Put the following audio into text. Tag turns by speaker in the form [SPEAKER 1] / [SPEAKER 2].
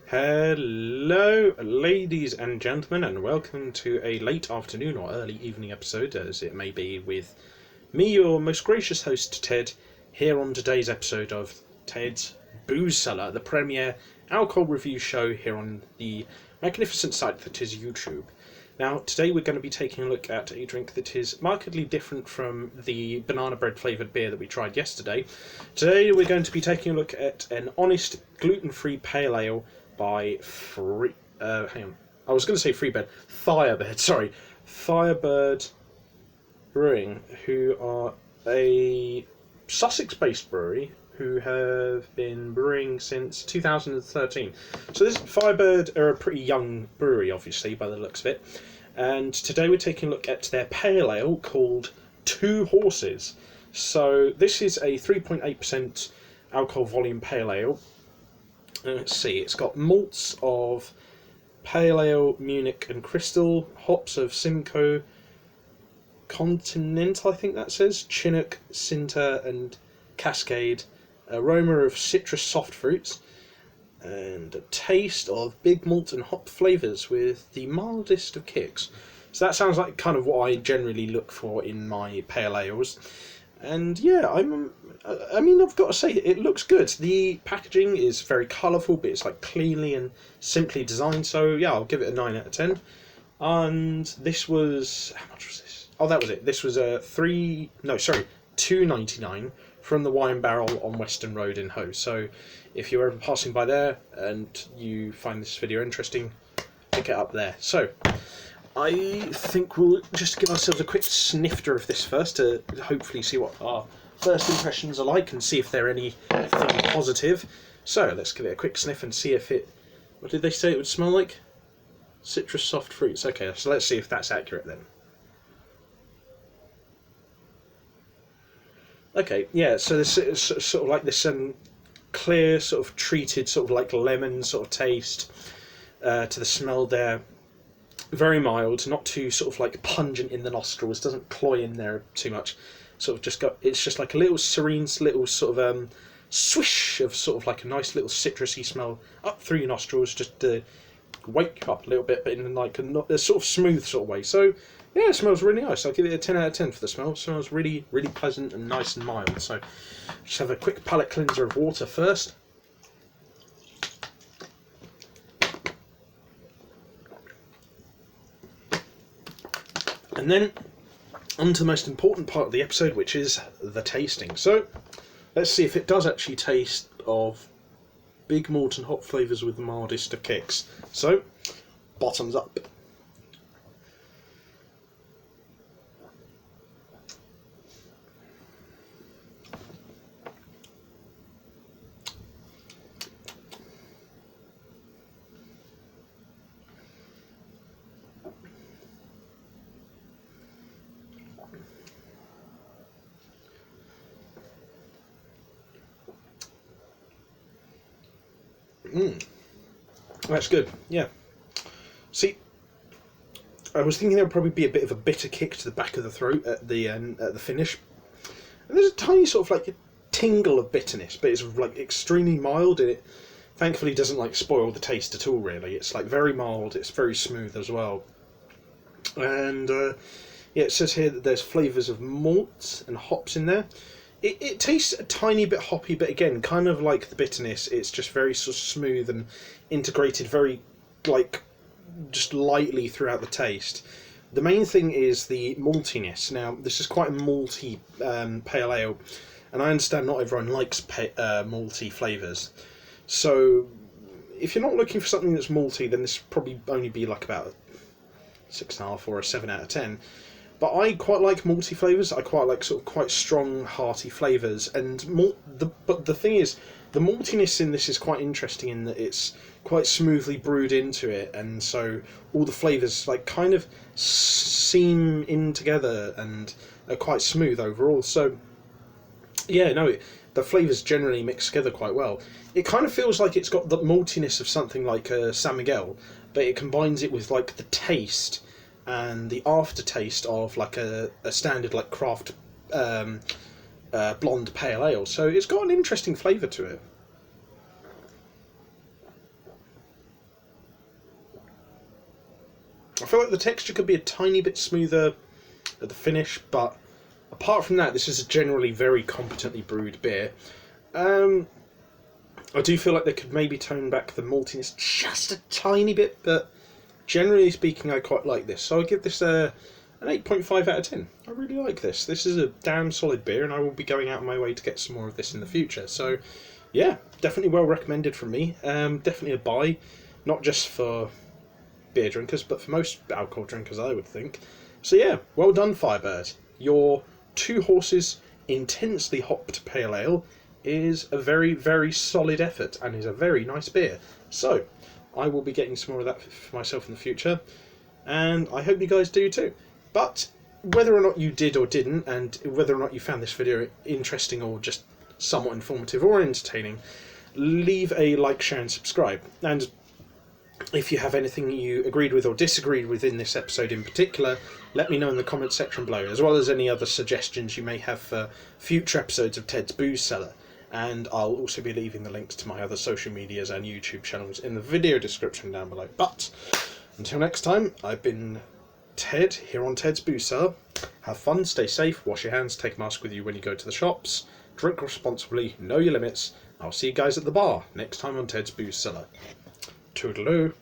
[SPEAKER 1] Hello, ladies and gentlemen, and welcome to a late afternoon or early evening episode, as it may be, with me, your most gracious host, Ted, here on today's episode of Ted's Booze Cellar, the premier alcohol review show here on the magnificent site that is YouTube. Now, today we're going to be taking a look at a drink that is markedly different from the banana bread flavoured beer that we tried yesterday. Today we're going to be taking a look at an honest, gluten-free pale ale by Firebird Brewing, who are a Sussex-based brewery who have been brewing since 2013. So this Firebird are a pretty young brewery, obviously, by the looks of it. And today we're taking a look at their pale ale called Two Horses. So this is a 3.8% alcohol volume pale ale. Let's see, it's got malts of Pale Ale, Munich and Crystal, hops of Simcoe, Continental, I think that says, Chinook, Sinter and Cascade, aroma of citrus soft fruits, and a taste of big malt and hop flavours with the mildest of kicks. So that sounds like kind of what I generally look for in my pale ales. And yeah, I've got to say, it looks good. The packaging is very colourful, but it's like cleanly and simply designed. So yeah, I'll give it a 9 out of 10. And this was, how much was this? Oh, that was it. This was £2.99 from the Wine Barrel on Western Road in Hoe. So if you're ever passing by there and you find this video interesting, pick it up there. So I think we'll just give ourselves a quick snifter of this first to hopefully see what our first impressions are like and see if they're anything positive. So let's give it a quick sniff and see if it... What did they say it would smell like? Citrus soft fruits. Okay, so let's see if that's accurate then. Okay, yeah, so this is sort of like this clear, sort of treated, sort of like lemon sort of taste to the smell there. Very mild, not too sort of like pungent in the nostrils, doesn't cloy in there too much. Sort of just got, it's just like a little serene, little sort of swish of sort of like a nice little citrusy smell up through your nostrils, just to wake you up a little bit, but in like a sort of smooth sort of way. So yeah, it smells really nice. I'll give it a 10 out of 10 for the smell. It smells really, really pleasant and nice and mild. So just have a quick palate cleanser of water first. And then on to the most important part of the episode, which is the tasting. So let's see if it does actually taste of big malt and hop flavours with the mildest of kicks. So, bottoms up. That's good, yeah. See, I was thinking there would probably be a bit of a bitter kick to the back of the throat at the finish. And there's a tiny sort of like a tingle of bitterness, but it's like extremely mild, and it thankfully doesn't like spoil the taste at all, really. It's like very mild, it's very smooth as well. And yeah, it says here that there's flavours of malt and hops in there. It tastes a tiny bit hoppy, but again, kind of like the bitterness, it's just very sort of smooth and integrated very, like, just lightly throughout the taste. The main thing is the maltiness. Now, this is quite a malty pale ale, and I understand not everyone likes malty flavours. So, if you're not looking for something that's malty, then this would probably only be like about a 6.5 or a 7 out of 10. But I quite like malty flavours. I quite like sort of quite strong, hearty flavours. And but the thing is, the maltiness in this is quite interesting in that it's quite smoothly brewed into it, and so all the flavours like kind of seam in together and are quite smooth overall. So yeah, no, the flavours generally mix together quite well. It kind of feels like it's got the maltiness of something like San Miguel, but it combines it with like the taste and the aftertaste of like a standard like craft blonde pale ale. So it's got an interesting flavour to it. I feel like the texture could be a tiny bit smoother at the finish, but apart from that, this is a generally very competently brewed beer. I do feel like they could maybe tone back the maltiness just a tiny bit, but generally speaking, I quite like this. So I give this an 8.5 out of 10. I really like this. This is a damn solid beer, and I will be going out of my way to get some more of this in the future. So, yeah, definitely well recommended from me. Definitely a buy, not just for beer drinkers, but for most alcohol drinkers, I would think. So yeah, well done, Firebird. Your Two Horses Intensely Hopped Pale Ale is a very, very solid effort and is a very nice beer. So, I will be getting some more of that for myself in the future, and I hope you guys do too. But whether or not you did or didn't, and whether or not you found this video interesting or just somewhat informative or entertaining, leave a like, share and subscribe. And if you have anything you agreed with or disagreed with in this episode in particular, let me know in the comments section below, as well as any other suggestions you may have for future episodes of Ted's Booze Cellar. And I'll also be leaving the links to my other social medias and YouTube channels in the video description down below. But until next time, I've been Ted here on Ted's Booze Cellar. Have fun, stay safe, wash your hands, take a mask with you when you go to the shops, drink responsibly, know your limits. I'll see you guys at the bar next time on Ted's Booze Cellar. Toodaloo.